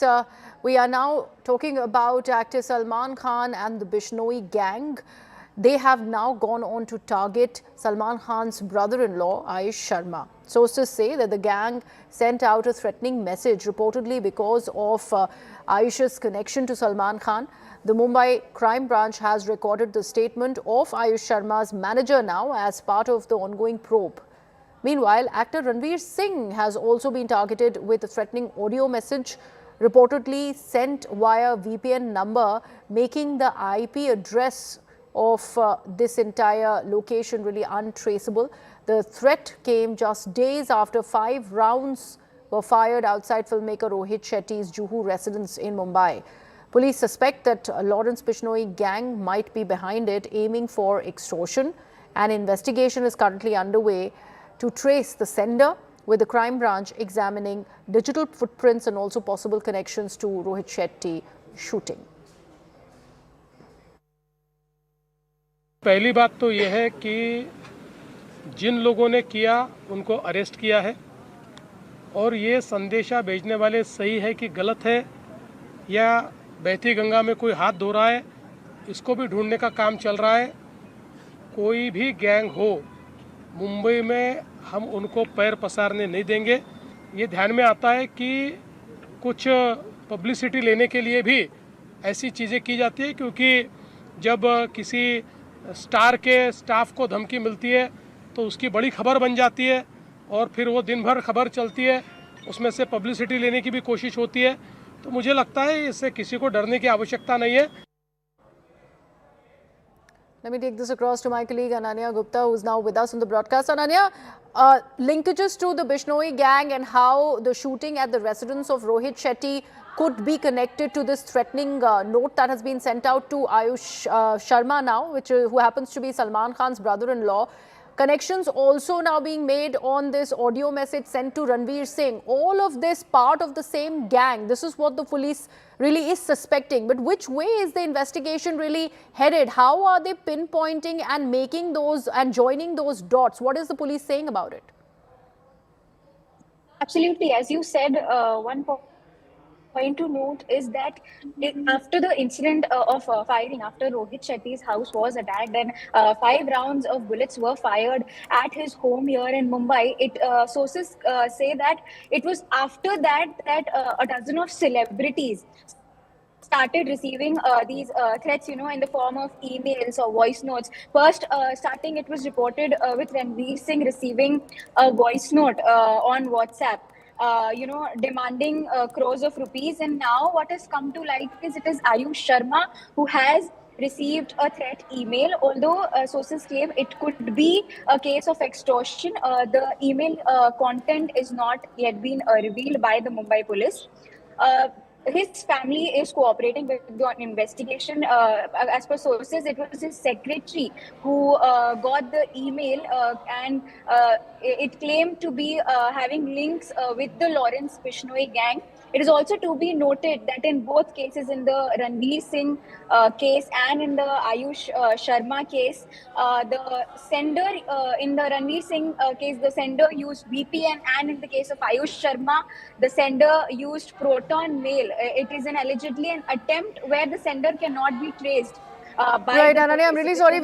Uh, we are now talking about actor Salman Khan and the Bishnoi gang. They have now gone on to target Salman Khan's brother-in-law, Ayush Sharma. Sources say that the gang sent out a threatening message, reportedly because of Ayush's connection to Salman Khan. The Mumbai crime branch has recorded the statement of Ayush Sharma's manager now as part of the ongoing probe. Meanwhile, actor Ranveer Singh has also been targeted with a threatening audio message reportedly sent via VPN number, making the IP address of this entire location really untraceable. The threat came just days after 5 rounds were fired outside filmmaker Rohit Shetty's Juhu residence in Mumbai. Police suspect that Lawrence Bishnoi gang might be behind it, aiming for extortion. An investigation is currently underway to trace the sender, with the crime branch examining digital footprints and also possible connections to Rohit Shetty shooting. पहली बात तो यह है कि जिन लोगों ने किया उनको अरेस्ट किया है और ये संदेशा भेजने वाले सही है कि गलत है या बहती गंगा में कोई हाथ धो रहा है, इसको भी ढूंढने का काम चल रहा है। कोई भी गैंग हो, मुंबई में हम उनको पैर पसारने नहीं देंगे। ये ध्यान में आता है कि कुछ पब्लिसिटी लेने के लिए भी ऐसी चीज़ें की जाती है, क्योंकि जब किसी स्टार के स्टाफ को धमकी मिलती है तो उसकी बड़ी खबर बन जाती है और फिर वो दिन भर खबर चलती है, उसमें से पब्लिसिटी लेने की भी कोशिश होती है। तो मुझे लगता है इससे किसी को डरने की आवश्यकता नहीं है। Let me take this across to my colleague Ananya Gupta, who is now with us on the broadcast. Ananya, linkages to the Bishnoi gang and how the shooting at the residence of Rohit Shetty could be connected to this threatening note that has been sent out to Ayush Sharma now, who happens to be Salman Khan's brother-in-law. Connections also now being made on this audio message sent to Ranveer Singh. All of this part of the same gang. This is what the police really is suspecting. But which way is the investigation really headed? How are they pinpointing and making those and joining those dots? What is the police saying about it? Absolutely. As you said, one point to note is that after the incident of firing, after Rohit Shetty's house was attacked and 5 rounds of bullets were fired at his home here in Mumbai, sources say that it was after that a dozen of celebrities started receiving these threats, in the form of emails or voice notes. First, starting, it was reported with Ranveer Singh receiving a voice note on WhatsApp, demanding crores of rupees. And now what has come to light is it is Ayush Sharma who has received a threat email, although sources claim it could be a case of extortion. The email content is not yet been revealed by the Mumbai police. His family is cooperating with the investigation. As per sources, it was his secretary who got the email and it claimed to be having links with the Lawrence Bishnoi gang. It is also to be noted that in both cases, in the Ranveer Singh case and in the Ayush Sharma case, the sender in the Ranveer Singh case, the sender used VPN, and in the case of Ayush Sharma, the sender used Proton Mail. It is allegedly an attempt where the sender cannot be traced. Right, Ananya, I'm really sorry.